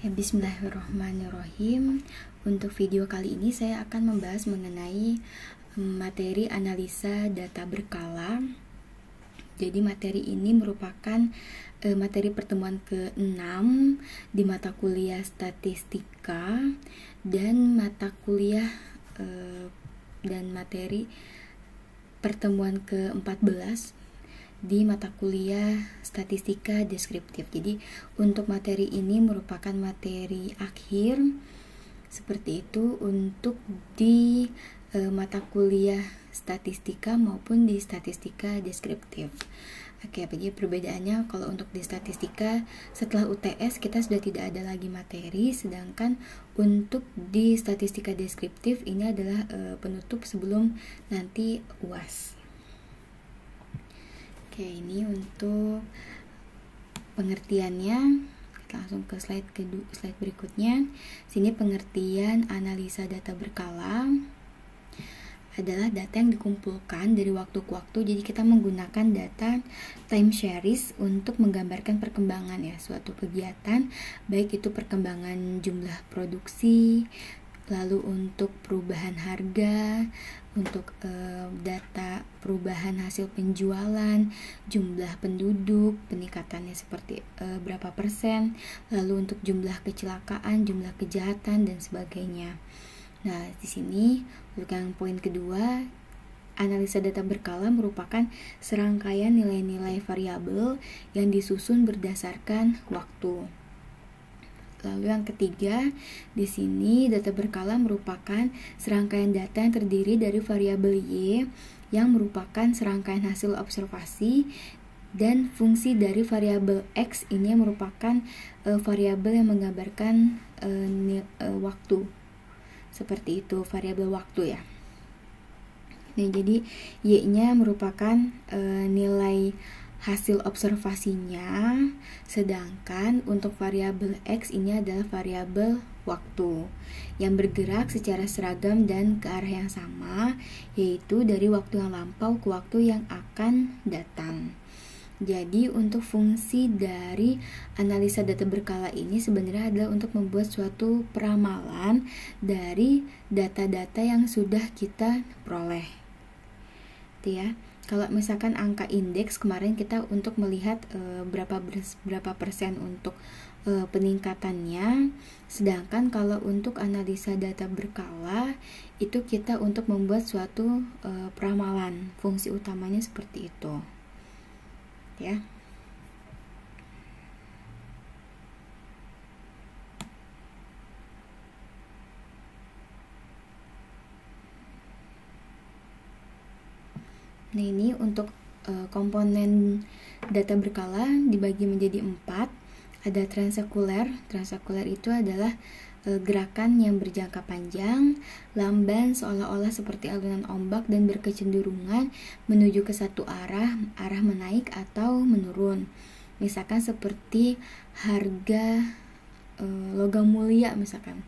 Ya, bismillahirrahmanirrahim. Untuk video kali ini saya akan membahas mengenai materi analisa data berkala. Jadi materi ini merupakan materi pertemuan ke-6 di mata kuliah statistika dan mata kuliah dan materi pertemuan ke-14 di mata kuliah statistika deskriptif. Jadi untuk materi ini merupakan materi akhir seperti itu untuk di mata kuliah statistika maupun di statistika deskriptif. Oke, jadi perbedaannya kalau untuk di statistika setelah UTS kita sudah tidak ada lagi materi, sedangkan untuk di statistika deskriptif ini adalah penutup sebelum nanti UAS. Oke, ini untuk pengertiannya. Kita langsung ke slide berikutnya. Sini pengertian analisa data berkala adalah data yang dikumpulkan dari waktu ke waktu. Jadi kita menggunakan data time series untuk menggambarkan perkembangan ya suatu kegiatan, baik itu perkembangan jumlah produksi, lalu untuk perubahan harga, untuk data perubahan hasil penjualan, jumlah penduduk, peningkatannya seperti berapa persen, lalu untuk jumlah kecelakaan, jumlah kejahatan dan sebagainya. Nah, di sini untuk yang poin kedua, analisa data berkala merupakan serangkaian nilai-nilai variabel yang disusun berdasarkan waktu. Lalu yang ketiga, di sini data berkala merupakan serangkaian data yang terdiri dari variabel Y yang merupakan serangkaian hasil observasi dan fungsi dari variabel X ini merupakan variabel yang menggambarkan waktu. Seperti itu, variabel waktu ya. Nah, jadi Y-nya merupakan nilai hasil observasinya, sedangkan untuk variabel X ini adalah variabel waktu yang bergerak secara seragam dan ke arah yang sama, yaitu dari waktu yang lampau ke waktu yang akan datang. Jadi untuk fungsi dari analisa data berkala ini sebenarnya adalah untuk membuat suatu peramalan dari data-data yang sudah kita peroleh. Itu ya. Kalau misalkan angka indeks kemarin kita untuk melihat berapa persen untuk peningkatannya, sedangkan kalau untuk analisa data berkala itu kita untuk membuat suatu peramalan, fungsi utamanya seperti itu ya. Nah, ini untuk komponen data berkala dibagi menjadi 4. Ada transekuler. Transekuler itu adalah gerakan yang berjangka panjang, lamban seolah-olah seperti alunan ombak dan berkecenderungan menuju ke satu arah menaik atau menurun. Misalkan seperti harga logam mulia misalkan.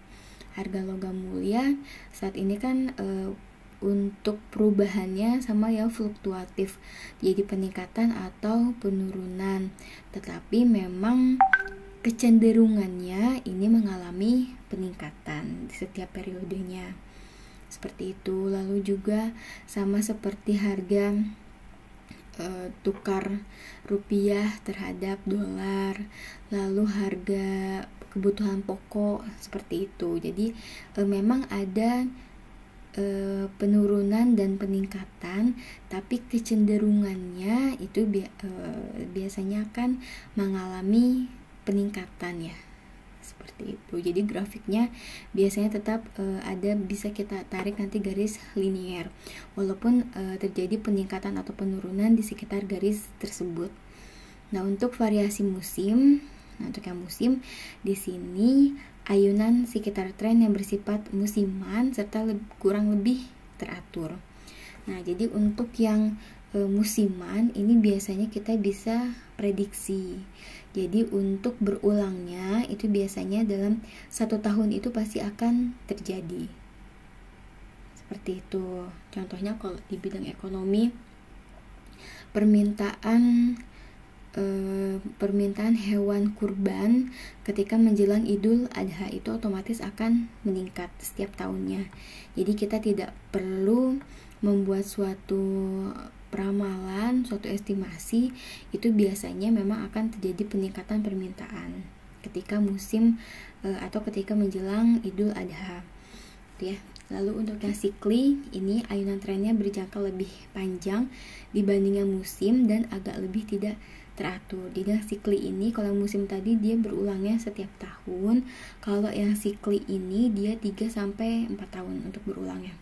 Harga logam mulia saat ini kan untuk perubahannya sama ya fluktuatif, jadi peningkatan atau penurunan, tetapi memang kecenderungannya ini mengalami peningkatan di setiap periodenya seperti itu. Lalu juga sama seperti harga tukar rupiah terhadap dolar, lalu harga kebutuhan pokok seperti itu. Jadi memang ada penurunan dan peningkatan, tapi kecenderungannya itu biasanya akan mengalami peningkatan ya, seperti itu. Jadi grafiknya biasanya tetap ada, bisa kita tarik nanti garis linier walaupun terjadi peningkatan atau penurunan di sekitar garis tersebut. Nah, untuk variasi musim, untuk yang musim di sini ayunan sekitar tren yang bersifat musiman serta kurang lebih teratur. Nah, jadi untuk yang musiman ini biasanya kita bisa prediksi. Jadi untuk berulangnya itu biasanya dalam 1 tahun itu pasti akan terjadi. Seperti itu. Contohnya kalau di bidang ekonomi, permintaan permintaan hewan kurban ketika menjelang Idul Adha itu otomatis akan meningkat setiap tahunnya. Jadi kita tidak perlu membuat suatu peramalan, suatu estimasi, itu biasanya memang akan terjadi peningkatan permintaan ketika musim atau ketika menjelang Idul Adha, ya. Lalu untuk yang sikli, ini ayunan trennya berjangka lebih panjang dibandingkan musim dan agak lebih tidak teratur. Jadi yang sikli ini, kalau musim tadi dia berulangnya setiap tahun, kalau yang sikli ini dia 3-4 tahun untuk berulangnya.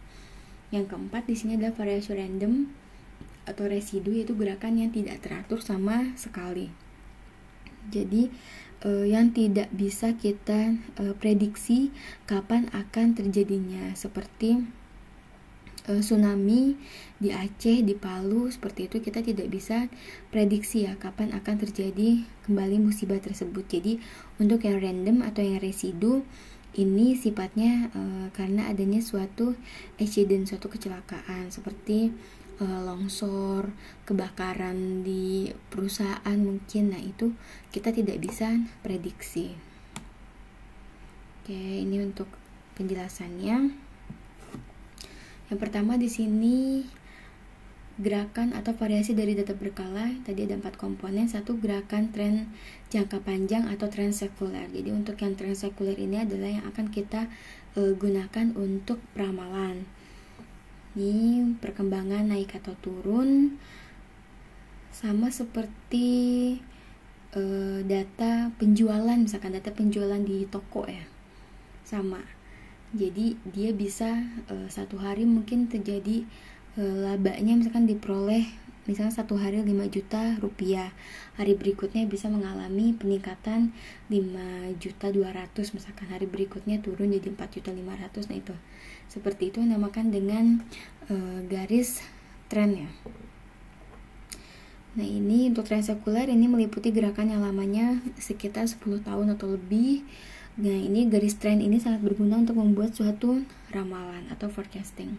Yang keempat di sini adalah variasi random atau residu, yaitu gerakan yang tidak teratur sama sekali. Jadi yang tidak bisa kita prediksi kapan akan terjadinya, seperti tsunami di Aceh, di Palu, seperti itu kita tidak bisa prediksi ya kapan akan terjadi kembali musibah tersebut. Jadi untuk yang random atau yang residu ini sifatnya karena adanya suatu accident, suatu kecelakaan seperti longsor, kebakaran di perusahaan mungkin. Nah, itu kita tidak bisa prediksi. Oke, ini untuk penjelasannya. Yang pertama di sini gerakan atau variasi dari data berkala. Tadi ada 4 komponen. 1, gerakan tren jangka panjang atau tren sekuler. Jadi untuk yang tren sekuler ini adalah yang akan kita gunakan untuk peramalan. Ini perkembangan naik atau turun, sama seperti data penjualan, misalkan data penjualan di toko ya, sama. Jadi dia bisa satu hari mungkin terjadi labanya misalkan diperoleh misalnya satu hari 5 juta rupiah, hari berikutnya bisa mengalami peningkatan 5.200.000, misalkan hari berikutnya turun jadi 4.500.000. Nah, itu seperti itu dinamakan dengan garis tren ya. Nah, ini untuk tren sekuler ini meliputi gerakan yang lamanya sekitar 10 tahun atau lebih. Nah, ini garis tren ini sangat berguna untuk membuat suatu ramalan atau forecasting.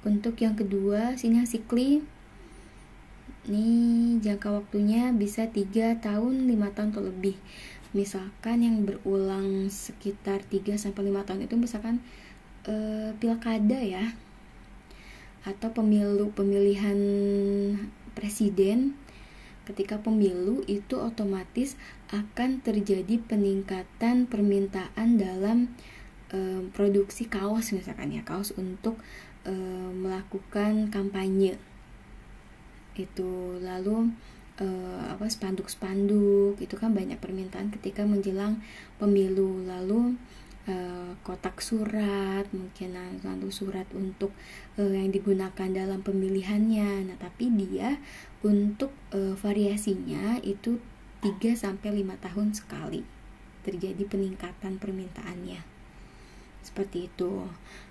Untuk yang kedua, sini sikli. Ini jangka waktunya bisa 3 tahun, 5 tahun atau lebih. Misalkan yang berulang sekitar 3-5 tahun itu misalkan pilkada ya, atau pemilihan presiden. Ketika pemilu itu otomatis akan terjadi peningkatan permintaan dalam produksi kaos misalkan ya, kaos untuk melakukan kampanye itu. Lalu spanduk-spanduk itu kan banyak permintaan ketika menjelang pemilu. Lalu kotak surat mungkin, lalu surat untuk yang digunakan dalam pemilihannya. Nah, tapi dia untuk variasinya itu 3-5 tahun sekali terjadi peningkatan permintaannya, seperti itu.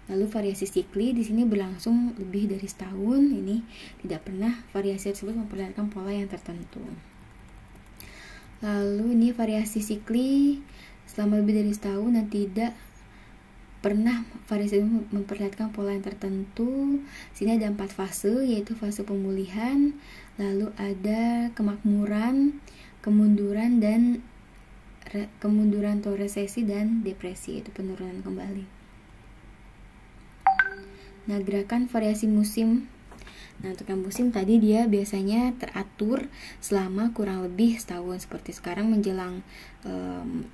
Lalu variasi sikli di sini berlangsung lebih dari setahun. Ini tidak pernah variasi tersebut memperlihatkan pola yang tertentu. Lalu ini variasi sikli selama lebih dari setahun dan tidak pernah variasi memperlihatkan pola yang tertentu. Sini ada 4 fase, yaitu fase pemulihan, lalu ada kemakmuran, kemunduran atau resesi, dan depresi, itu penurunan kembali. Nah, gerakan variasi musim. Nah, untuk yang musim tadi dia biasanya teratur selama kurang lebih setahun. Seperti sekarang menjelang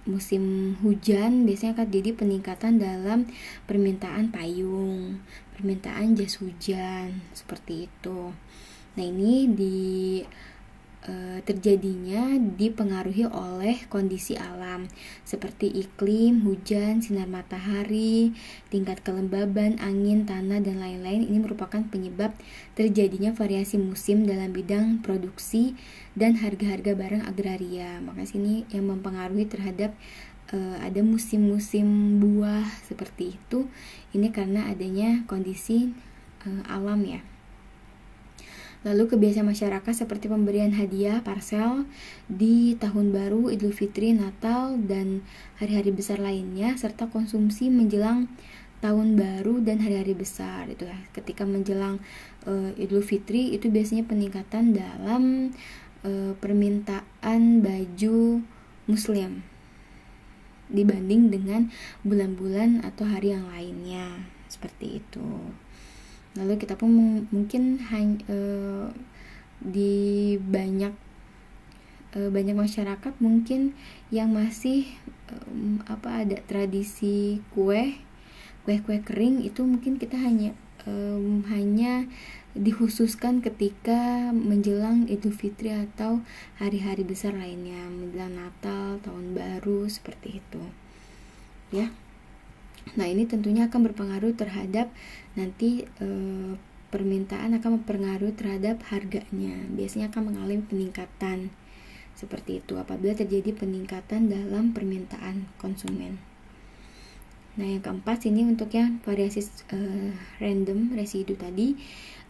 musim hujan, biasanya akan jadi peningkatan dalam permintaan payung, permintaan jas hujan, seperti itu. Nah, ini terjadinya dipengaruhi oleh kondisi alam seperti iklim, hujan, sinar matahari, tingkat kelembaban, angin, tanah, dan lain-lain. Ini merupakan penyebab terjadinya variasi musim dalam bidang produksi dan harga-harga barang agraria. Maka sini yang mempengaruhi terhadap ada musim-musim buah seperti itu. Ini karena adanya kondisi alam ya. Lalu kebiasaan masyarakat seperti pemberian hadiah parsel di tahun baru, Idul Fitri, Natal, dan hari-hari besar lainnya, serta konsumsi menjelang tahun baru dan hari-hari besar itu ya. Ketika menjelang Idul Fitri itu biasanya peningkatan dalam permintaan baju muslim dibanding dengan bulan-bulan atau hari yang lainnya, seperti itu. Lalu kita pun mungkin di banyak masyarakat mungkin yang masih ada tradisi kue kering, itu mungkin kita hanya dikhususkan ketika menjelang Idul Fitri atau hari-hari besar lainnya, menjelang Natal, Tahun Baru, seperti itu ya. Nah, ini tentunya akan berpengaruh terhadap nanti permintaan, akan mempengaruhi terhadap harganya. Biasanya akan mengalami peningkatan seperti itu apabila terjadi peningkatan dalam permintaan konsumen. Nah, yang keempat sini untuk yang variasi random residu tadi,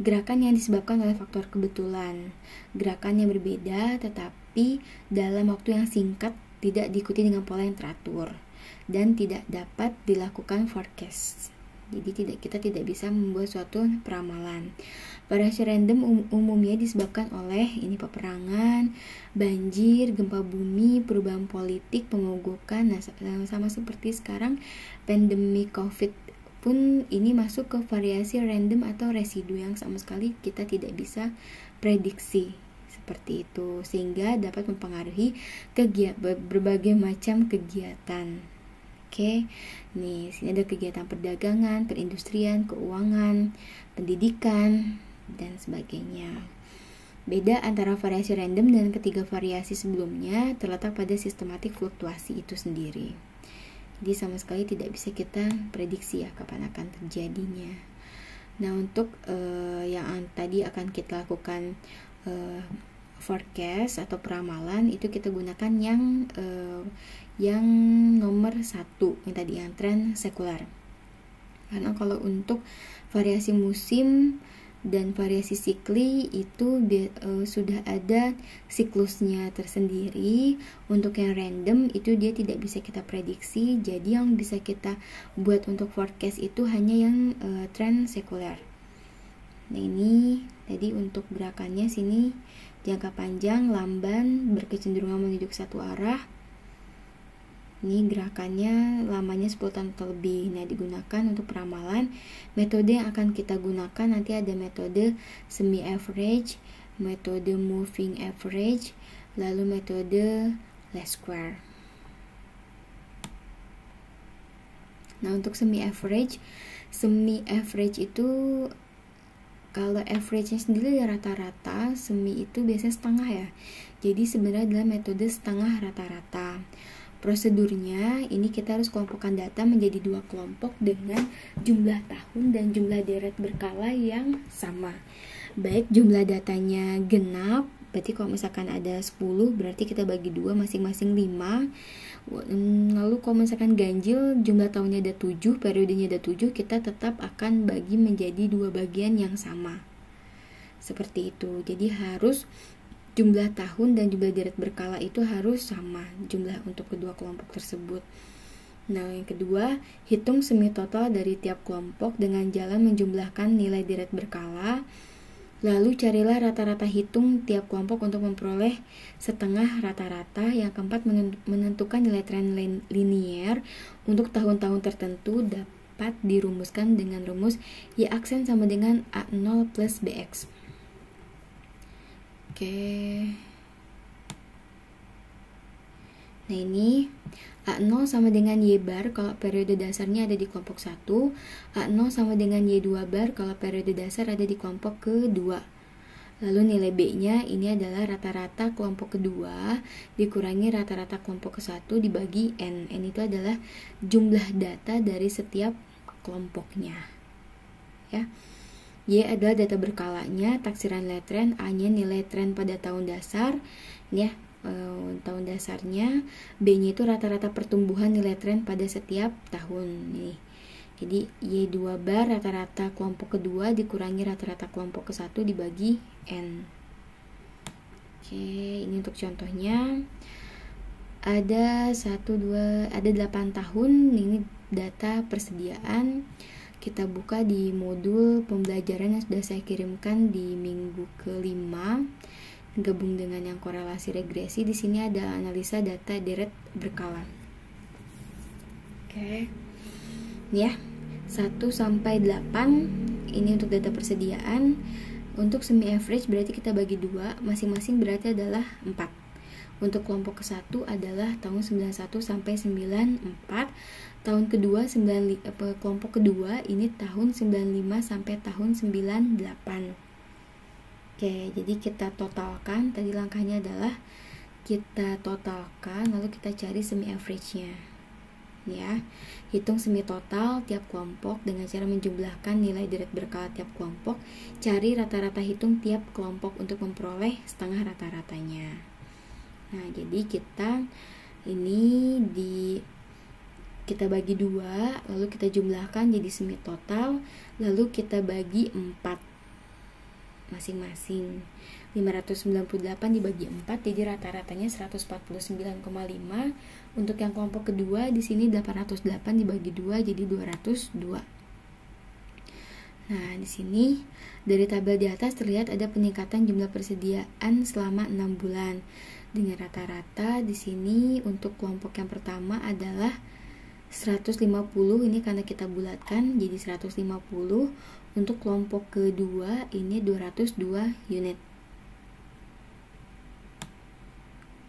gerakan yang disebabkan oleh faktor kebetulan. Gerakan yang berbeda tetapi dalam waktu yang singkat, tidak diikuti dengan pola yang teratur dan tidak dapat dilakukan forecast. Jadi kita tidak bisa membuat suatu peramalan. Variasi random umumnya disebabkan oleh peperangan, banjir, gempa bumi, perubahan politik, pemogokan. Nah, sama seperti sekarang pandemi COVID pun ini masuk ke variasi random atau residu yang sama sekali kita tidak bisa prediksi, seperti itu, sehingga dapat mempengaruhi berbagai macam kegiatan. Oke, nih sini ada kegiatan perdagangan, perindustrian, keuangan, pendidikan, dan sebagainya. Beda antara variasi random dan ketiga variasi sebelumnya terletak pada sistematik fluktuasi itu sendiri. Jadi sama sekali tidak bisa kita prediksi ya kapan akan terjadinya. Nah, untuk yang tadi akan kita lakukan forecast atau peramalan, itu kita gunakan yang nomor 1 yang tadi, yang tren sekuler. Karena kalau untuk variasi musim dan variasi sikli itu sudah ada siklusnya tersendiri. Untuk yang random itu dia tidak bisa kita prediksi, jadi yang bisa kita buat untuk forecast itu hanya yang tren sekuler. Nah, ini tadi untuk gerakannya sini jangka panjang, lamban, berkecenderungan menuju ke satu arah. Ini gerakannya lamanya 10 tahun atau lebih. Nah, digunakan untuk peramalan. Metode yang akan kita gunakan nanti ada metode semi average, metode moving average, lalu metode least square. Nah, untuk semi average itu kalau average-nya sendiri rata-rata, semi itu biasanya setengah ya. Jadi sebenarnya adalah metode setengah rata-rata. Prosedurnya ini kita harus kelompokkan data menjadi 2 kelompok dengan jumlah tahun dan jumlah deret berkala yang sama. Baik jumlah datanya genap, berarti kalau misalkan ada 10 berarti kita bagi 2, masing-masing 5. Lalu kalau misalkan ganjil, jumlah tahunnya ada 7, periodenya ada 7, kita tetap akan bagi menjadi 2 bagian yang sama. Seperti itu. Jadi harus jumlah tahun dan jumlah deret berkala itu harus sama jumlah untuk kedua kelompok tersebut. Nah, yang kedua, hitung semi total dari tiap kelompok dengan jalan menjumlahkan nilai deret berkala. Lalu carilah rata-rata hitung tiap kelompok untuk memperoleh setengah rata-rata. Yang keempat, menentukan nilai tren linier untuk tahun-tahun tertentu dapat dirumuskan dengan rumus Y aksen sama dengan A0 plus BX. Oke. Nah, ini A0 sama dengan Y bar kalau periode dasarnya ada di kelompok 1, A0 sama dengan Y2 bar kalau periode dasar ada di kelompok kedua. Lalu nilai B-nya ini adalah rata-rata kelompok kedua dikurangi rata-rata kelompok ke-1 dibagi N. N itu adalah jumlah data dari setiap kelompoknya. Ya. Y adalah data berkalanya, taksiran nilai tren, A-nya nilai tren pada tahun dasar, ya, tahun dasarnya, B-nya itu rata-rata pertumbuhan nilai tren pada setiap tahun. Nih. Jadi Y2 bar rata-rata kelompok kedua dikurangi rata-rata kelompok ke-1 dibagi N. Oke, ini untuk contohnya. ada 8 tahun. Ini data persediaan. Kita buka di modul pembelajaran yang sudah saya kirimkan di minggu ke-5, gabung dengan yang korelasi regresi. Di sini ada analisa data deret berkala. Oke. Ya. 1 sampai 8 ini untuk data persediaan. Untuk semi average berarti kita bagi 2, masing-masing berarti adalah 4. Untuk kelompok ke-1 adalah tahun 91 sampai 94. Tahun kedua kelompok kedua ini tahun 95 sampai tahun 98. Oke, jadi kita totalkan. Tadi langkahnya adalah kita totalkan lalu kita cari semi average-nya. Ya, hitung semi total tiap kelompok dengan cara menjumlahkan nilai deret berkala tiap kelompok. Cari rata-rata hitung tiap kelompok untuk memperoleh setengah rata-ratanya. Nah, jadi kita bagi 2, lalu kita jumlahkan jadi semi total, lalu kita bagi 4 masing-masing. 598 dibagi 4 jadi rata-ratanya 149,5. Untuk yang kelompok kedua di sini 808 dibagi 2 jadi 202. Nah, di sini dari tabel di atas terlihat ada peningkatan jumlah persediaan selama 6 bulan. Dengan rata-rata di sini untuk kelompok yang pertama adalah 150, ini karena kita bulatkan jadi 150. Untuk kelompok kedua ini 202 unit.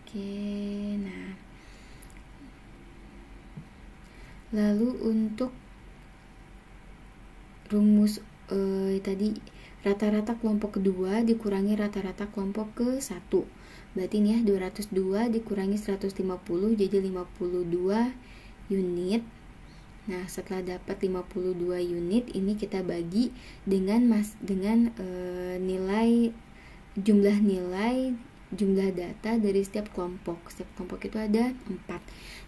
Oke, nah. Lalu untuk rumus tadi rata-rata kelompok kedua dikurangi rata-rata kelompok ke-1. Berarti ini ya 202 dikurangi 150 jadi 52 unit. Nah, setelah dapat 52 unit ini kita bagi dengan jumlah data dari setiap kelompok. Setiap kelompok itu ada 4.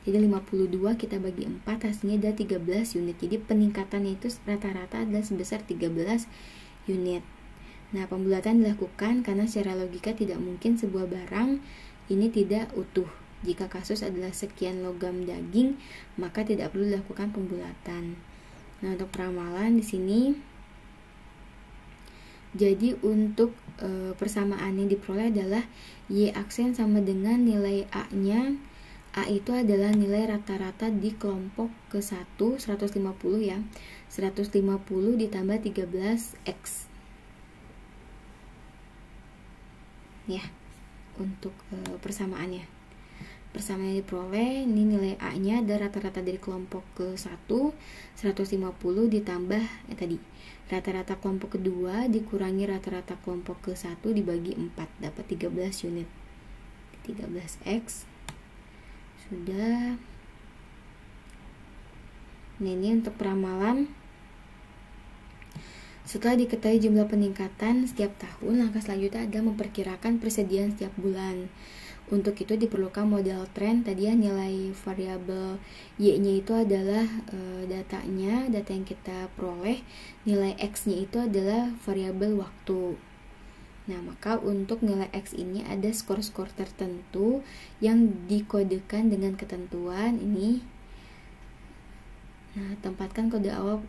Jadi 52 kita bagi 4 hasilnya ada 13 unit. Jadi peningkatannya itu rata-rata adalah sebesar 13 unit. Nah, pembulatan dilakukan karena secara logika tidak mungkin sebuah barang ini tidak utuh. Jika kasus adalah sekian logam daging, maka tidak perlu dilakukan pembulatan. Nah, untuk peramalan di sini jadi untuk persamaan yang diperoleh adalah Y aksen sama dengan nilai A-nya. A itu adalah nilai rata-rata di kelompok ke-1, 150 ya. 150 ditambah 13X. Ya, untuk persamaannya. Persamaan yang diperoleh, ini nilai A-nya ada rata-rata dari kelompok ke-1, 150 ditambah tadi rata-rata kelompok kedua dikurangi rata-rata kelompok ke-1 dibagi 4, dapat 13 unit. 13X sudah. Nah, ini untuk peramalan. Setelah diketahui jumlah peningkatan setiap tahun, langkah selanjutnya adalah memperkirakan persediaan setiap bulan. Untuk itu diperlukan model tren. Tadi ya, nilai variabel Y-nya itu adalah data yang kita peroleh. Nilai X-nya itu adalah variabel waktu. Nah, maka untuk nilai X ini ada skor-skor tertentu yang dikodekan dengan ketentuan ini. Nah, tempatkan kode awal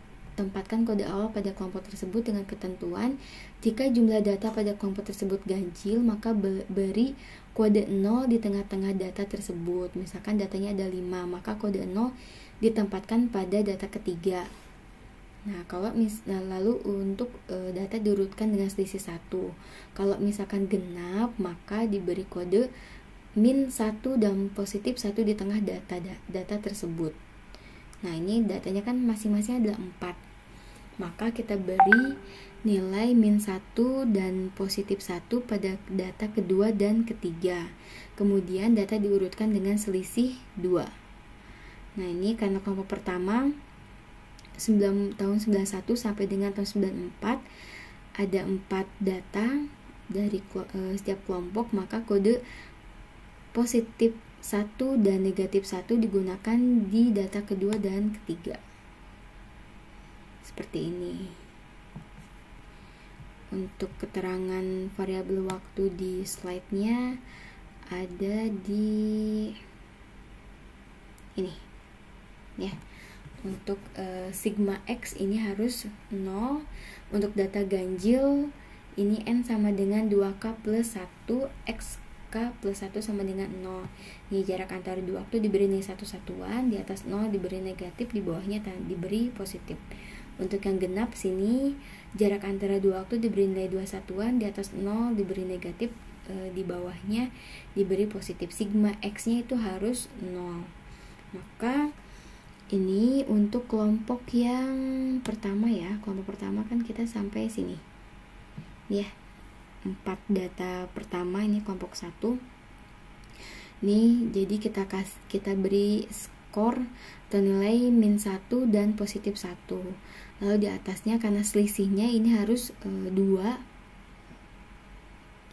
pada kelompok tersebut dengan ketentuan. Jika jumlah data pada kelompok tersebut ganjil, maka beri kode 0 di tengah-tengah data tersebut. Misalkan datanya ada 5, maka kode 0 ditempatkan pada data ketiga. Nah, lalu untuk data diurutkan dengan selisih 1. Kalau misalkan genap, maka diberi kode min 1 dan positif 1 di tengah data tersebut. Nah, ini datanya kan masing-masing adalah 4. Maka kita beri nilai min 1 dan positif 1 pada data kedua dan ketiga. Kemudian data diurutkan dengan selisih 2. Nah, ini karena kelompok pertama tahun 91 sampai dengan tahun 94 ada 4 data dari setiap kelompok, maka kode positif 1 dan negatif 1 digunakan di data kedua dan ketiga. Seperti ini. Untuk keterangan variabel waktu di slide-nya ada di ini ya. Untuk sigma X ini harus 0. Untuk data ganjil ini N sama dengan 2K plus 1, XK plus 1 sama dengan 0. Ini jarak antara dua waktu diberi nilai satu satuan, di atas 0 diberi negatif, di bawahnya diberi positif. Untuk yang genap sini jarak antara dua waktu diberi nilai 2 satuan, di atas 0 diberi negatif, di bawahnya diberi positif. Sigma X-nya itu harus 0. Maka ini untuk kelompok yang pertama ya. Kelompok pertama kan kita sampai sini ya, 4 data pertama, ini kelompok 1 nih. Jadi kita beri skor atau nilai min 1 dan positif 1. Lalu di atasnya karena selisihnya ini harus 2.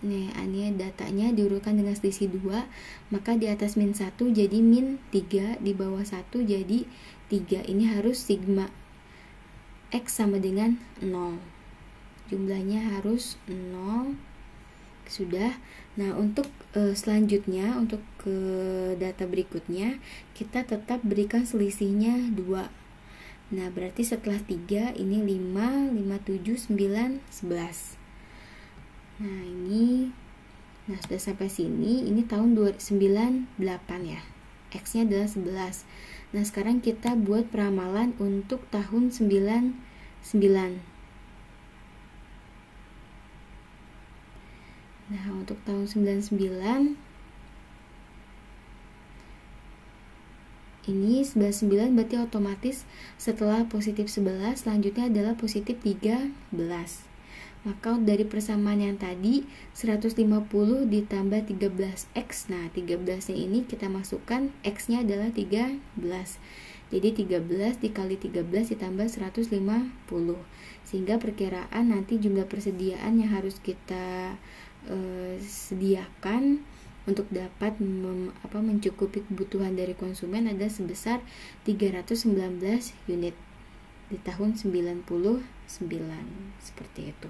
Nih, ini datanya diurutkan dengan selisih 2, maka di atas min 1 jadi min 3, di bawah 1 jadi 3. Ini harus sigma X sama dengan 0. Jumlahnya harus 0. Sudah. Nah, untuk selanjutnya, untuk ke data berikutnya, kita tetap berikan selisihnya 2. Nah, berarti setelah 3 ini 5, 5, 7, 9, 11. Nah, nah sudah sampai sini. Ini tahun 98 ya. X-nya adalah 11. Nah, sekarang kita buat peramalan untuk tahun 99. Nah, untuk tahun 99 ini 99 berarti otomatis setelah positif 11 selanjutnya adalah positif 13. Maka dari persamaan yang tadi 150 ditambah 13X. Nah, 13 nya ini kita masukkan, X-nya adalah 13. Jadi 13 dikali 13 ditambah 150. Sehingga perkiraan nanti jumlah persediaan yang harus kita sediakan untuk dapat mencukupi kebutuhan dari konsumen ada sebesar 319 unit di tahun 99. Seperti itu.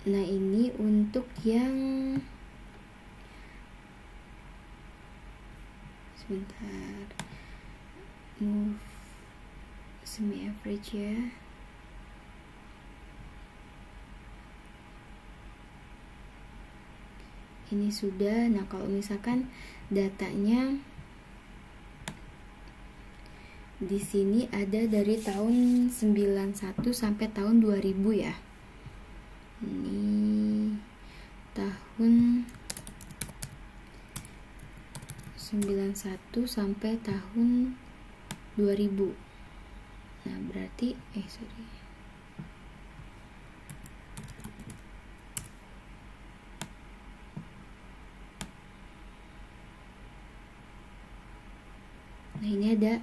Nah, ini untuk yang sebentar, move semi average ya. Ini sudah. Nah, kalau misalkan datanya di sini ada dari tahun 91 sampai tahun 2000 ya. Ini tahun 91 sampai tahun 2000. Nah, berarti nah, ini ada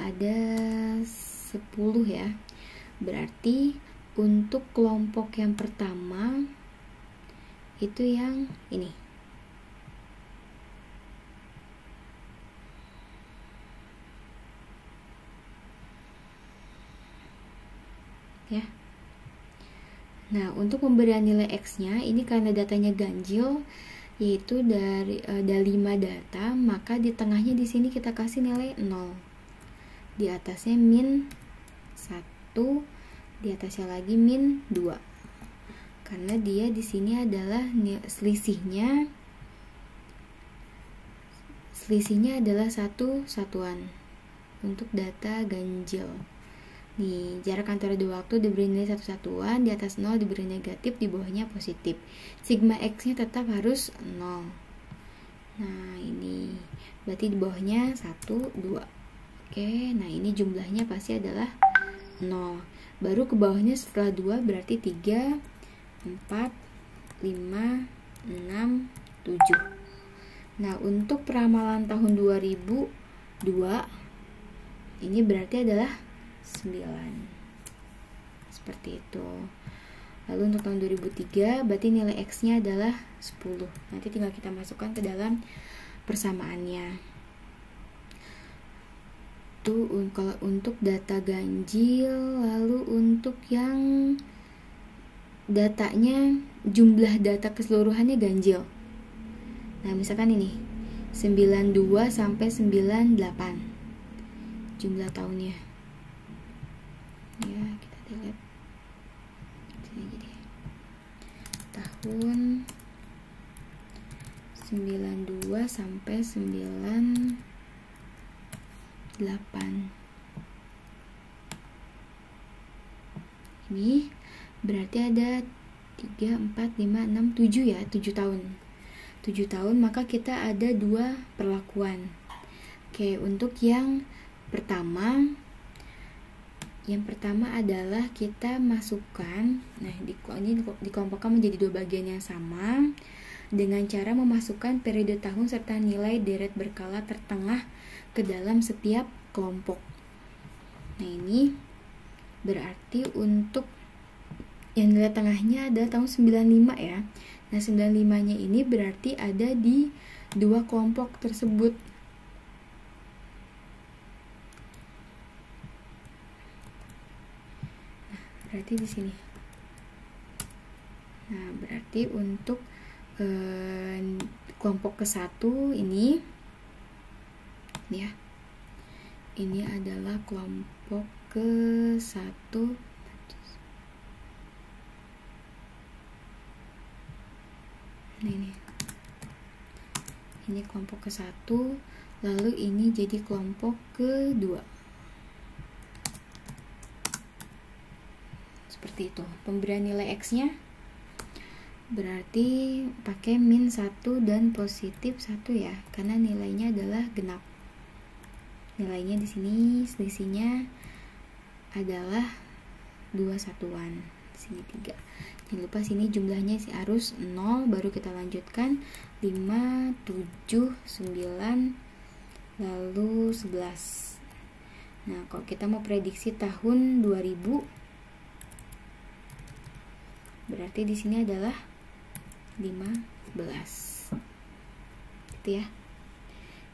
ada 10 ya. Berarti untuk kelompok yang pertama itu yang ini. Ya. Nah, untuk pemberian nilai X-nya ini karena datanya ganjil, yaitu dari ada 5 data, maka di tengahnya di sini kita kasih nilai 0. Di atasnya min 1, di atasnya lagi min 2. Karena dia di sini adalah selisihnya adalah satu satuan untuk data ganjil. Nih, jarak antara dua waktu diberi nilai satu satuan, di atas 0 diberi negatif, di bawahnya positif. Sigma X-nya tetap harus 0. Nah, ini berarti di bawahnya 1, 2. Oke, nah ini jumlahnya pasti adalah 0. Baru ke bawahnya setelah 2 berarti 3, 4, 5, 6, 7. Nah, untuk peramalan tahun 2002 ini berarti adalah 9. Seperti itu. Lalu untuk tahun 2003 berarti nilai X-nya adalah 10. Nanti tinggal kita masukkan ke dalam persamaannya. Itu kalau untuk data ganjil. Lalu untuk yang datanya, jumlah data keseluruhannya ganjil. Nah, misalkan ini 92 sampai 98 jumlah tahunnya. Ya, kita lihat sini aja deh. Tahun 92 sampai 98. Ini berarti ada 3, 4, 5, 6, 7 ya, 7 tahun. 7 tahun, maka kita ada 2 perlakuan. Oke, untuk yang pertama adalah kita masukkan, nah ini dikelompokkan menjadi 2 bagian yang sama dengan cara memasukkan periode tahun serta nilai deret berkala tertengah ke dalam setiap kelompok. Nah, ini berarti untuk yang nilai tengahnya ada tahun 95 ya. Nah, 95-nya ini berarti ada di 2 kelompok tersebut. Nah, berarti di sini. Nah, berarti untuk kelompok ke-1 ini ya. Ini adalah kelompok ke-1. Nah, ini kelompok ke-1, lalu ini jadi kelompok ke-2. Seperti itu. Pemberian nilai X-nya berarti pakai min 1 dan positif 1 ya, karena nilainya adalah genap. Nilainya di sini selisihnya adalah 2 satuan. Sini 3. Jangan lupa sini jumlahnya harus 0, baru kita lanjutkan 5, 7, 9, lalu 11. Nah, kalau kita mau prediksi tahun 2000, berarti di sini adalah 15. Gitu ya.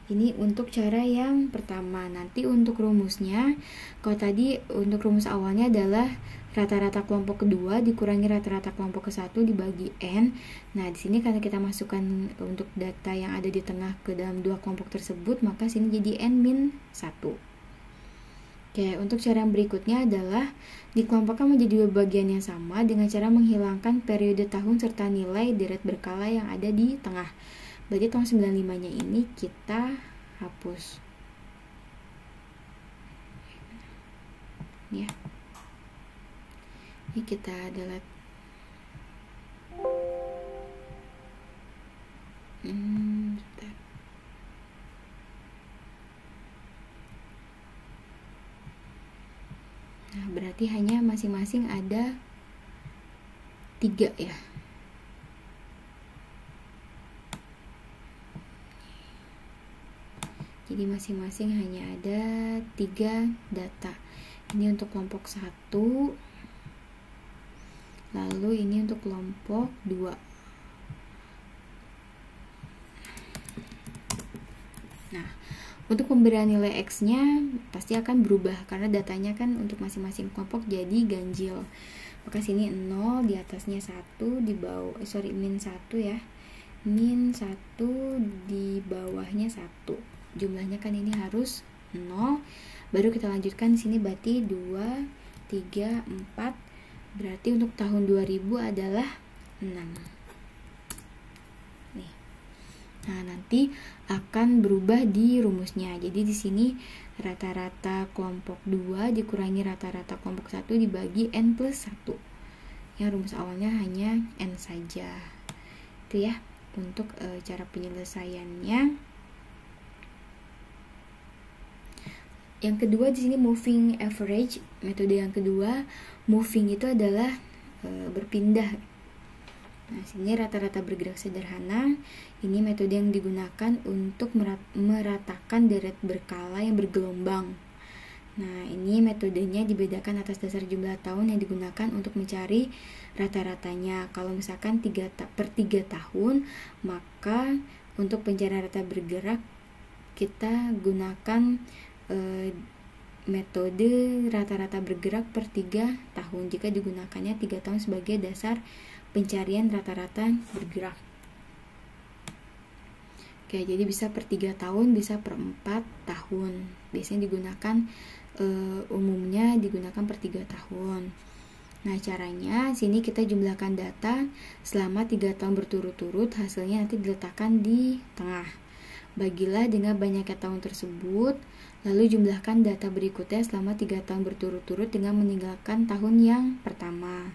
Ini untuk cara yang pertama. Nanti untuk rumusnya, kalau tadi untuk rumus awalnya adalah rata-rata kelompok kedua dikurangi rata-rata kelompok ke-1 dibagi N. Nah, di sini karena kita masukkan untuk data yang ada di tengah ke dalam 2 kelompok tersebut, maka sini jadi N-1. Oke, untuk cara yang berikutnya adalah dikelompokkan menjadi 2 bagian yang sama dengan cara menghilangkan periode tahun serta nilai deret berkala yang ada di tengah. Berarti tahun 95-nya ini kita hapus. Ya. Ini kita delete. Bentar. Nah, berarti hanya masing-masing ada 3 ya. Jadi masing-masing hanya ada 3 data. Ini untuk kelompok 1, lalu ini untuk kelompok 2. Nah, untuk pemberian nilai X-nya pasti akan berubah karena datanya kan untuk masing-masing kelompok jadi ganjil. Maka sini 0, di atasnya 1, di bawah min 1 ya. Min 1, di bawahnya 1. Jumlahnya kan ini harus 0. Baru kita lanjutkan di sini berarti 2, 3, 4. Berarti untuk tahun 2000 adalah 6. Nih. Nah, nanti akan berubah di rumusnya. Jadi di sini rata-rata kelompok 2 dikurangi rata-rata kelompok 1 dibagi N plus 1. Yang rumus awalnya hanya N saja. Itu ya untuk cara penyelesaiannya. Yang kedua di sini moving average. Metode yang kedua, moving itu adalah berpindah. Nah, sini rata-rata bergerak sederhana. Ini metode yang digunakan untuk meratakan deret berkala yang bergelombang. Nah, ini metodenya dibedakan atas dasar jumlah tahun yang digunakan untuk mencari rata-ratanya. Kalau misalkan per 3 tahun, maka untuk pencarian rata bergerak kita gunakan metode rata-rata bergerak per 3 tahun jika digunakannya 3 tahun sebagai dasar pencarian rata-rata bergerak. Oke, jadi bisa per 3 tahun, bisa per 4 tahun. Biasanya digunakan umumnya digunakan per 3 tahun. Nah, caranya sini kita jumlahkan data selama 3 tahun berturut-turut, hasilnya nanti diletakkan di tengah. Bagilah dengan banyaknya tahun tersebut, lalu jumlahkan data berikutnya selama 3 tahun berturut-turut dengan meninggalkan tahun yang pertama.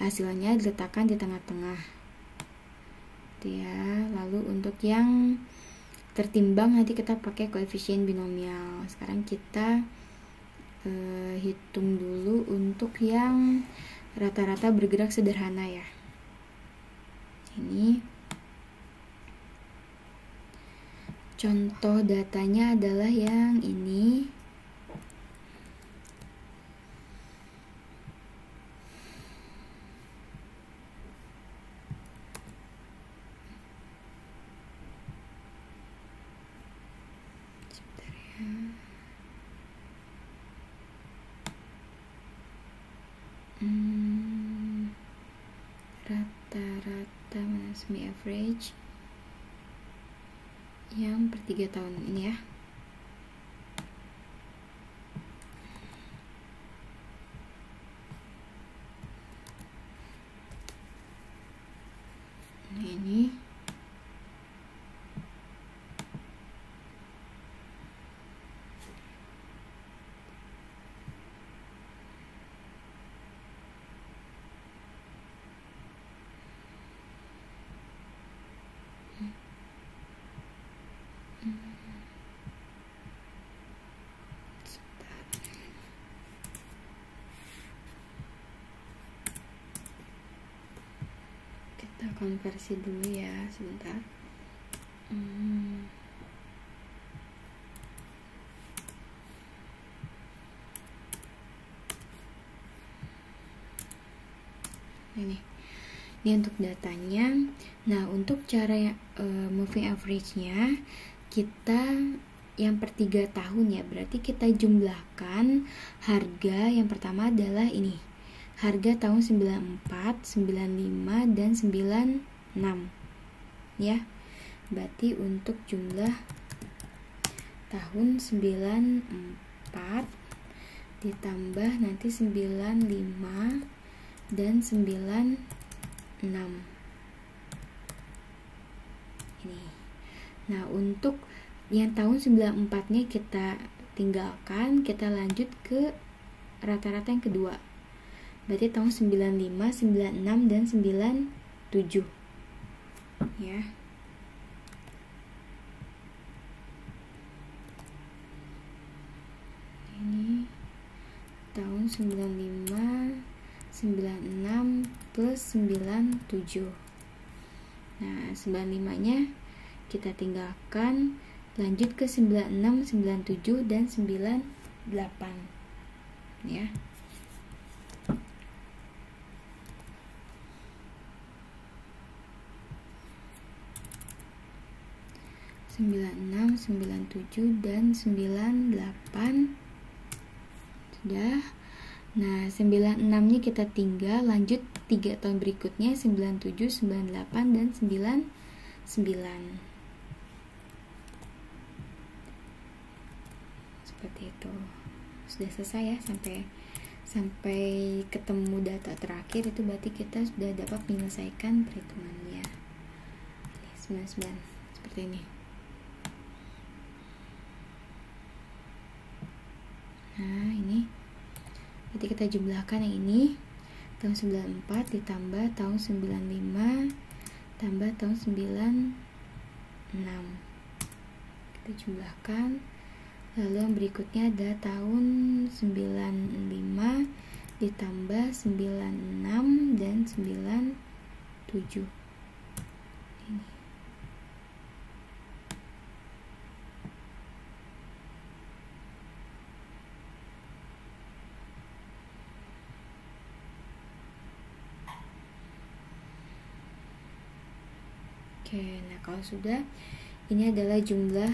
Hasilnya diletakkan di tengah-tengah. Ya, lalu untuk yang tertimbang nanti kita pakai koefisien binomial. Sekarang kita hitung dulu untuk yang rata-rata bergerak sederhana ya. Ini contoh datanya adalah yang ini. Sebentar ya. Rata-rata minus mean average yang per 3 tahun ini ya. Nah, ini kita konversi dulu ya, sebentar. Ini untuk datanya. Nah, untuk cara moving average-nya kita yang per 3 tahun ya, berarti kita jumlahkan harga yang pertama adalah ini. Harga tahun 94, 95 dan 96. Ya. Berarti untuk jumlah tahun 94 ditambah nanti 95 dan 96 ini. Nah, untuk yang tahun 94 nya kita tinggalkan, kita lanjut ke rata-rata yang kedua. Berarti tahun 95, 96 dan 97 ya. Ini tahun 95, 96 plus 97. Nah, 95 nya kita tinggalkan, lanjut ke 96, 97 dan 98 ya. (96, 97 dan 98) sudah. Nah, 96-nya kita tinggal, lanjut 3 tahun berikutnya 97, 98 dan 99. Seperti itu. Sudah selesai ya, sampai ketemu data terakhir itu berarti kita sudah dapat menyelesaikan perhitungannya. 99 seperti ini. Nah, ini berarti kita jumlahkan yang ini, tahun 94 ditambah tahun 95 tambah tahun 96. Kita jumlahkan, lalu yang berikutnya ada tahun 95 ditambah 96 dan 97 ini. Oke, nah kalau sudah, ini adalah jumlah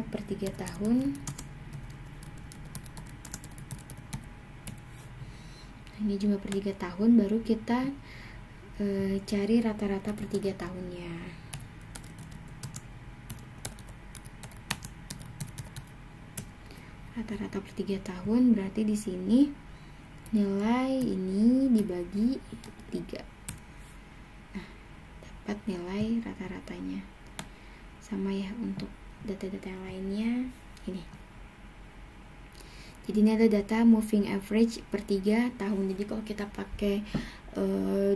per 3 tahun Ini jumlah per 3 tahun, baru kita cari rata-rata per 3 tahunnya. Rata-rata per 3 tahun berarti di sini nilai ini dibagi 3. Nah, dapat nilai rata-ratanya. Sama ya untuk data-data yang lainnya ini. Jadi ini ada data moving average per 3 tahun. Jadi kalau kita pakai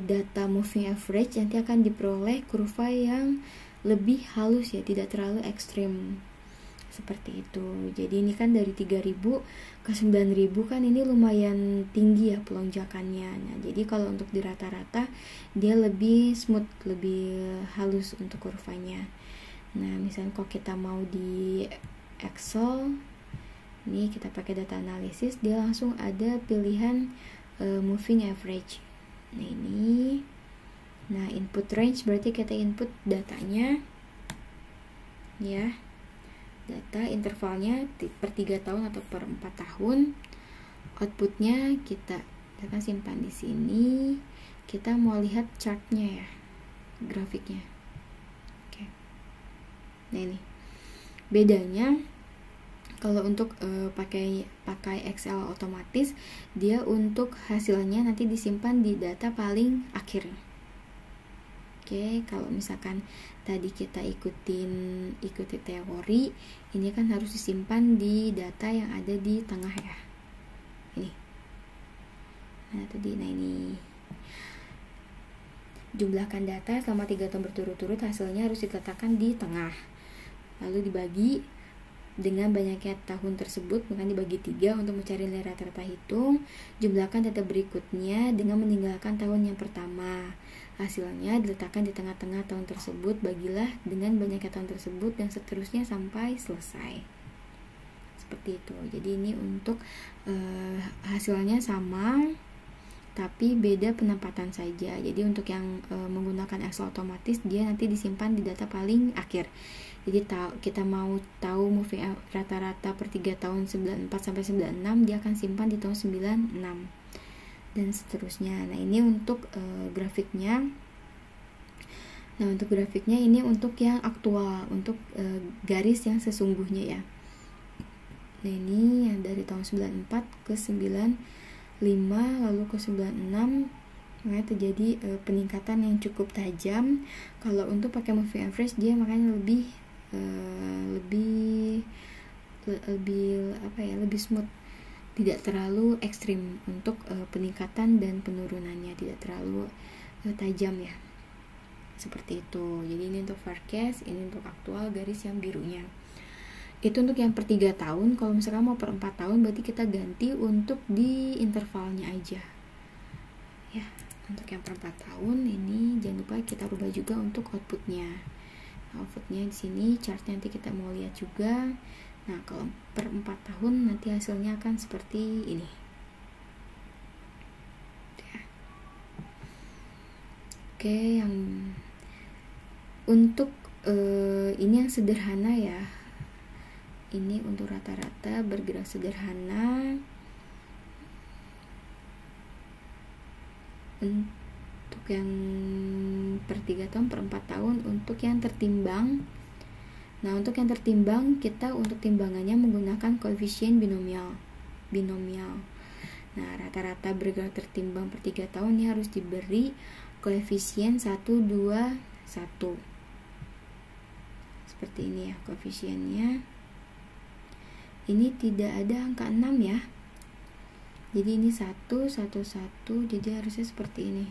data moving average, nanti akan diperoleh kurva yang lebih halus ya, tidak terlalu ekstrim seperti itu. Jadi ini kan dari 3000 ke 9000 kan ini lumayan tinggi ya pelonjakannya. Nah, jadi kalau untuk di rata-rata dia lebih smooth, lebih halus untuk kurvanya. Nah, misalnya kalau kita mau di Excel, ini kita pakai data analisis, dia langsung ada pilihan moving average. Nah, ini. Nah, input range berarti kita input datanya. Ya. Data intervalnya per 3 tahun atau per 4 tahun. Outputnya kita akan simpan di sini. Kita mau lihat chartnya ya, grafiknya. Oke. Nah, ini bedanya kalau untuk pakai Excel otomatis, dia untuk hasilnya nanti disimpan di data paling akhir. Oke, kalau misalkan tadi kita ikuti teori, ini kan harus disimpan di data yang ada di tengah ya. Ini. Nah, ini. Jumlahkan data selama 3 tahun berturut-turut, hasilnya harus diletakkan di tengah. Lalu dibagi dengan banyaknya tahun tersebut, maka dibagi 3 untuk mencari nilai rata-rata hitung. Jumlahkan data berikutnya dengan meninggalkan tahun yang pertama. Hasilnya diletakkan di tengah-tengah tahun tersebut, bagilah dengan banyaknya tahun tersebut, dan seterusnya sampai selesai. Seperti itu. Jadi ini untuk hasilnya sama, tapi beda penempatan saja. Jadi untuk yang menggunakan Excel otomatis, dia nanti disimpan di data paling akhir. Jadi kita mau tahu moving rata-rata per 3 tahun 94 sampai 96, dia akan simpan di tahun 96 dan seterusnya. Nah, ini untuk grafiknya. Nah, untuk grafiknya ini untuk yang aktual, untuk garis yang sesungguhnya ya. Nah, ini yang dari tahun 94 ke 95 lalu ke 96, makanya terjadi peningkatan yang cukup tajam. Kalau untuk pakai moving average, dia makanya lebih lebih smooth, tidak terlalu ekstrim untuk peningkatan dan penurunannya, tidak terlalu tajam ya, seperti itu. Jadi ini untuk forecast, ini untuk aktual garis yang birunya. Itu untuk yang per 3 tahun. Kalau misalkan mau per 4 tahun, berarti kita ganti untuk di intervalnya aja ya. Untuk yang per 4 tahun ini jangan lupa kita rubah juga untuk outputnya. Outputnya di sini chartnya nanti kita mau lihat juga. Nah, kalau per 4 tahun nanti hasilnya akan seperti ini ya. Oke, yang untuk ini yang sederhana ya. Ini untuk rata-rata bergerak sederhana. Untuk yang per 3 tahun, per 4 tahun. Untuk yang tertimbang, nah untuk yang tertimbang, kita untuk timbangannya menggunakan koefisien binomial. Nah, rata-rata bergerak tertimbang per 3 tahun ini harus diberi koefisien 1, 2, 1. Seperti ini ya koefisiennya. Ini tidak ada angka 6 ya. Jadi ini 1, 1, 1, jadi harusnya seperti ini.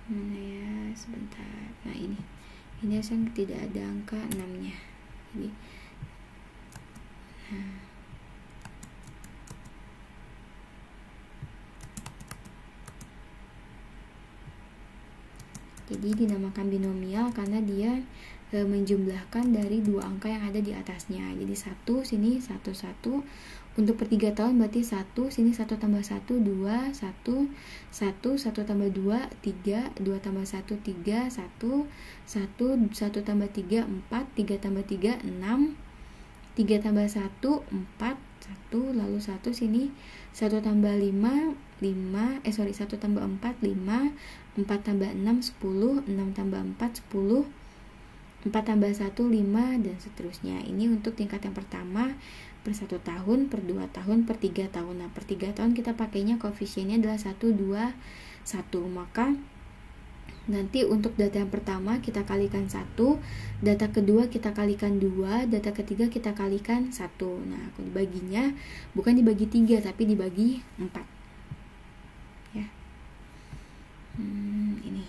Mana ya, sebentar. Nah, ini harusnya tidak ada angka 6-nya. Jadi nah, jadi dinamakan binomial karena dia menjumlahkan dari 2 angka yang ada di atasnya. Jadi 1 sini 1, 1. Untuk per 3 tahun berarti 1, sini 1 tambah 1, 2, 1, 1, 1 tambah 2, 3, 2 tambah 1, 3, 1, 1 tambah 3, 4, 3 tambah 3, 6, 3 tambah 1, 4, 1, lalu 1 sini 1 tambah 5, 1 tambah 4, 5, 4 tambah 6, 10, 6 tambah 4, 10, 4 tambah 1, 5, dan seterusnya. Ini untuk tingkat yang pertama per 1 tahun, per 2 tahun, per 3 tahun. Nah, per 3 tahun kita pakainya koefisiennya adalah 1, 2, 1. Maka nanti untuk data yang pertama kita kalikan 1, data kedua kita kalikan 2, data ketiga kita kalikan 1. Nah, aku dibaginya bukan dibagi 3 tapi dibagi 4. Ya. Ini.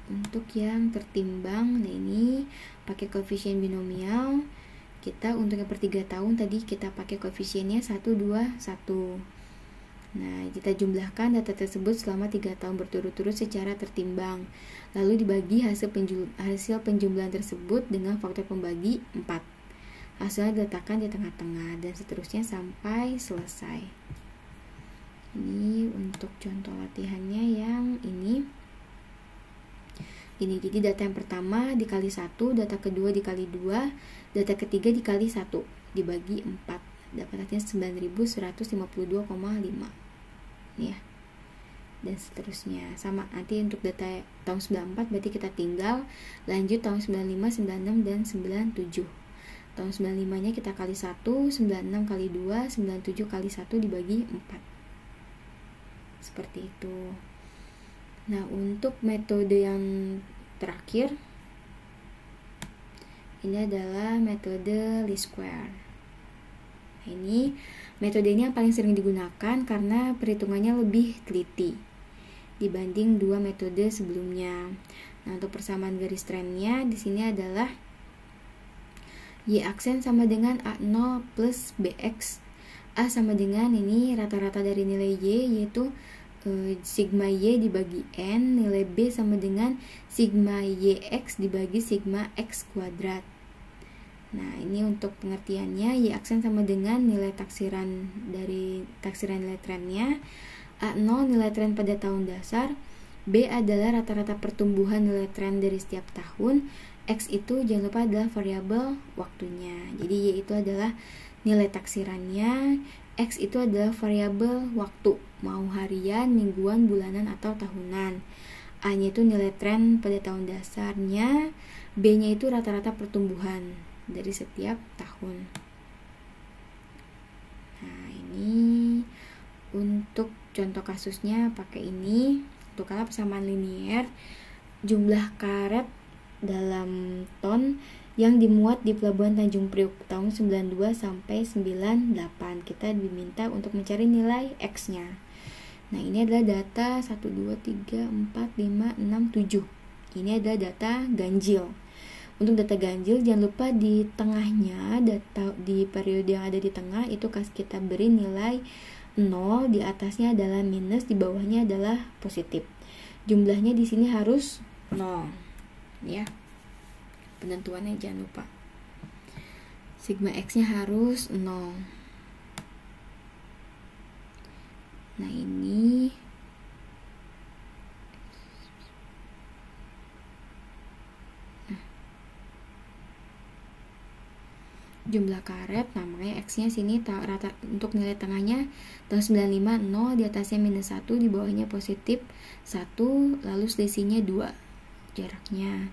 Untuk yang tertimbang, nah ini pakai koefisien binomial. Kita untuk yang per 3 tahun tadi kita pakai koefisiennya 1, 2, 1. Nah, kita jumlahkan data tersebut selama 3 tahun berturut-turut secara tertimbang. Lalu dibagi hasil penjumlahan tersebut dengan faktor pembagi 4. Hasilnya diletakkan di tengah-tengah dan seterusnya sampai selesai. Ini untuk contoh latihannya yang ini. Jadi data yang pertama dikali 1, data kedua dikali 2, data ketiga dikali 1, dibagi 4. Dapat hasilnya 9152,5 ya, dan seterusnya. Sama nanti untuk data tahun 94 berarti kita tinggal lanjut tahun 95, 96, dan 97. Tahun 95 nya kita kali 1, 96 kali 2, 97 kali 1 dibagi 4, seperti itu. Nah, untuk metode yang terakhir ini adalah metode least square. Ini metode ini yang paling sering digunakan karena perhitungannya lebih teliti dibanding dua metode sebelumnya. Nah, untuk persamaan garis trennya di sini adalah Y aksen sama dengan A0 plus BX. A sama dengan ini rata-rata dari nilai Y, yaitu sigma Y dibagi N. Nilai B sama dengan sigma YX dibagi sigma X kuadrat. Nah, ini untuk pengertiannya. Y aksen sama dengan nilai taksiran dari taksiran nilai trennya. A0 nilai tren pada tahun dasar. B adalah rata-rata pertumbuhan nilai tren dari setiap tahun. X itu jangan lupa adalah variabel waktunya. Jadi Y itu adalah nilai taksirannya. X itu adalah variabel waktu, mau harian, mingguan, bulanan, atau tahunan. A-nya itu nilai tren pada tahun dasarnya. B-nya itu rata-rata pertumbuhan dari setiap tahun. Nah, ini untuk contoh kasusnya pakai ini. Untuk kala persamaan linier, jumlah karet dalam ton yang dimuat di Pelabuhan Tanjung Priok tahun 92 sampai 98. Kita diminta untuk mencari nilai X-nya. Nah, ini adalah data 1, 2, 3, 4, 5, 6, 7. Ini adalah data ganjil. Untuk data ganjil, jangan lupa di tengahnya, data di periode yang ada di tengah itu kita beri nilai 0, di atasnya adalah minus, di bawahnya adalah positif. Jumlahnya di sini harus 0. Ya. Penentuannya jangan lupa. Sigma X-nya harus 0. Nah, ini jumlah karet, nah makanya X-nya sini rata untuk nilai tengahnya tahun 95 0, di atasnya minus 1, di bawahnya positif 1, lalu selisihnya 2 jaraknya.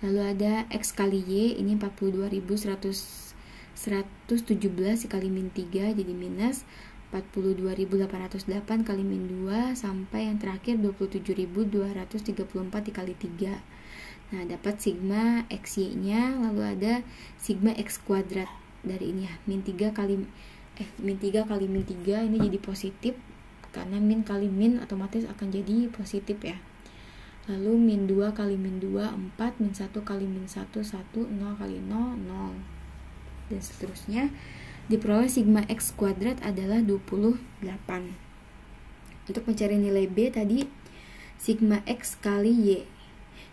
Lalu ada X kali Y, ini 42.117 dikali min 3 jadi minus 42.808 kali min 2 sampai yang terakhir 27.234 dikali 3. Nah, dapat sigma XY nya, lalu ada sigma X kuadrat dari ini ya, min 3 kali min 3 ini jadi positif karena min kali min otomatis akan jadi positif ya. Lalu min 2 kali min 2 4, min 1 kali min 1 1, 0 kali 0 0, dan seterusnya. Diperoleh sigma X kuadrat adalah 28. Untuk mencari nilai B tadi sigma X kali Y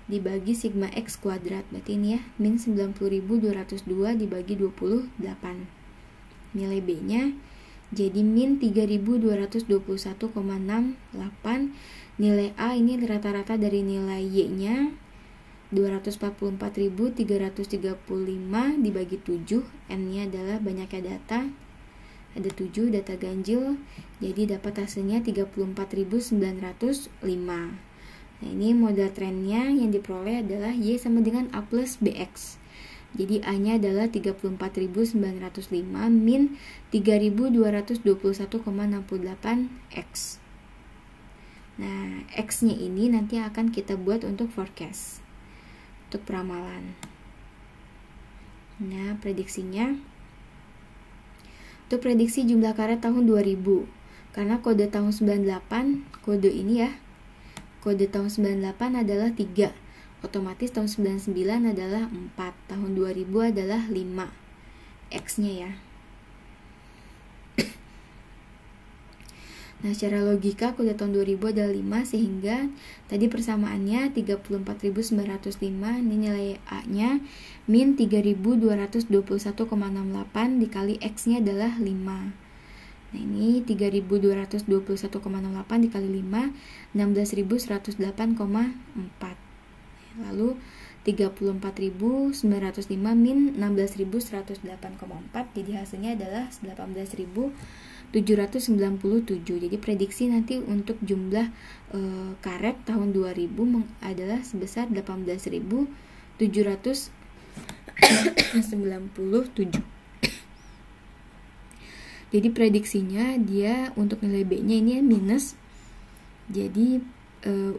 dibagi sigma X kuadrat, berarti ini ya min 90.202 dibagi 28. Nilai B nya jadi min 3.221,68. Nilai A ini rata-rata dari nilai Y nya 244.335 dibagi 7, N-nya adalah banyaknya data, ada 7 data ganjil, jadi dapat hasilnya 34.905. Nah, ini model trennya yang diperoleh adalah Y sama dengan A plus BX. Jadi A-nya adalah 34.905 min 3.221,68X. Nah, X-nya ini nanti akan kita buat untuk forecast, untuk peramalan. Nah, prediksinya, untuk prediksi jumlah karet tahun 2000, karena kode tahun 98, kode ini ya, kode tahun 98 adalah 3, otomatis tahun 99 adalah 4, tahun 2000 adalah 5 X-nya ya. Nah, secara logika kode tahun 2000 adalah 5, sehingga tadi persamaannya 34.905, ini nilai A-nya min 3.221,68 dikali X-nya adalah 5. Nah, ini 3.221,68 dikali 5, 16.108,4. Lalu 34.905 min 16.108,4, jadi hasilnya adalah 18.797. Jadi prediksi nanti untuk jumlah karet tahun 2000 adalah sebesar 18.797. Jadi prediksinya dia untuk nilai B-nya ini minus. Jadi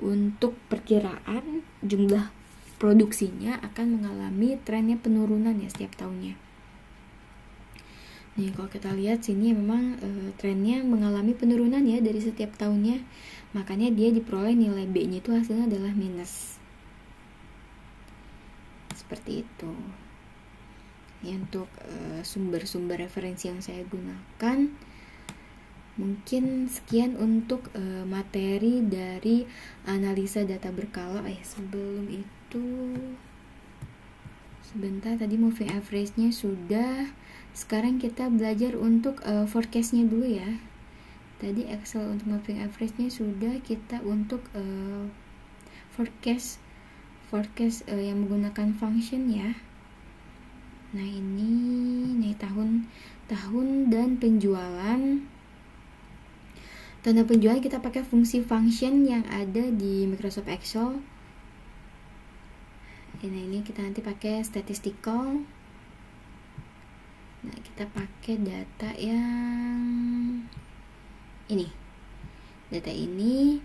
untuk perkiraan jumlah produksinya akan mengalami trennya penurunan ya setiap tahunnya. Nih, kalau kita lihat sini memang trennya mengalami penurunan ya dari setiap tahunnya. Makanya dia diperoleh nilai B-nya itu hasilnya adalah minus. Seperti itu. Ya, untuk sumber-sumber referensi yang saya gunakan, mungkin sekian untuk materi dari analisa data berkala. Sebelum itu sebentar, tadi moving average-nya sudah. Sekarang kita belajar untuk forecast-nya dulu ya. Tadi Excel untuk moving average-nya sudah, kita untuk forecast yang menggunakan function ya. Nah, ini tahun dan penjualan. Tanda penjualan kita pakai fungsi function yang ada di Microsoft Excel. Nah, ini kita nanti pakai statistical. Nah, kita pakai data yang ini. Data ini.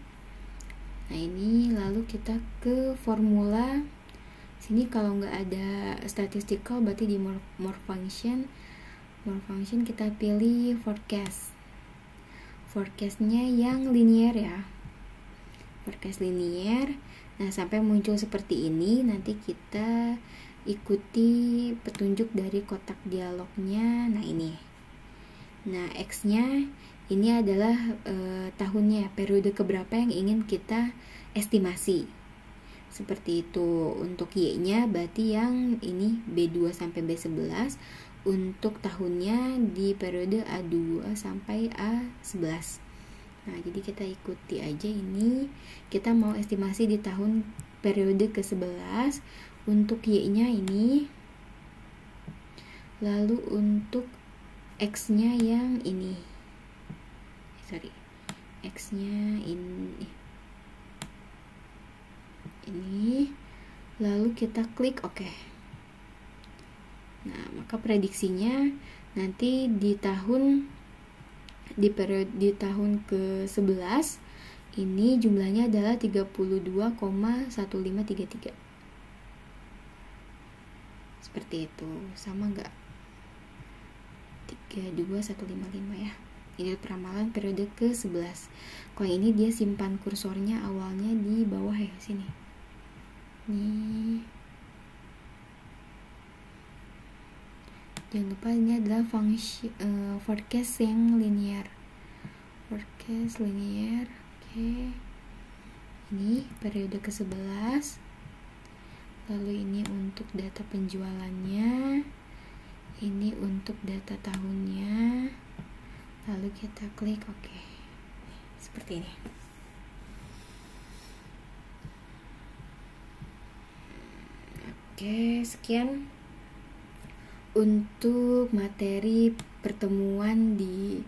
Nah, ini lalu kita ke formula. Sini kalau nggak ada statistical berarti di more function kita pilih forecastnya yang linear ya, forecast linear. Nah, sampai muncul seperti ini, nanti kita ikuti petunjuk dari kotak dialognya. Nah, ini. Nah, X-nya ini adalah tahunnya, periode keberapa yang ingin kita estimasi. Seperti itu. Untuk Y-nya berarti yang ini B2 sampai B11. Untuk tahunnya di periode A2 sampai A11. Nah, jadi kita ikuti aja ini. Kita mau estimasi di tahun periode ke-11. Untuk Y-nya ini. Lalu untuk X-nya yang ini. X-nya ini, lalu kita klik OK. Nah, maka prediksinya nanti di tahun ke-11 ini jumlahnya adalah 32,1533. Seperti itu. Sama enggak? 32155 ya. Ini peramalan periode ke-11. Kalau ini dia simpan kursornya awalnya di bawah ya, sini. Nih, jangan lupa ini adalah fungsi forecast yang linear. Oke, ini periode ke-11. Lalu ini untuk data penjualannya, ini untuk data tahunnya. Lalu kita klik OK. Seperti ini. Oke, sekian untuk materi pertemuan di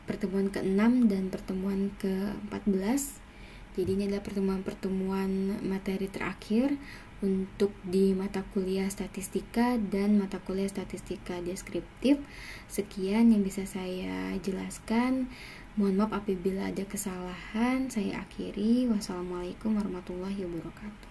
pertemuan ke-6 dan pertemuan ke-14. Jadi ini adalah pertemuan-pertemuan materi terakhir untuk di mata kuliah statistika dan mata kuliah statistika deskriptif. Sekian yang bisa saya jelaskan. Mohon maaf apabila ada kesalahan. Saya akhiri. Wassalamualaikum warahmatullahi wabarakatuh.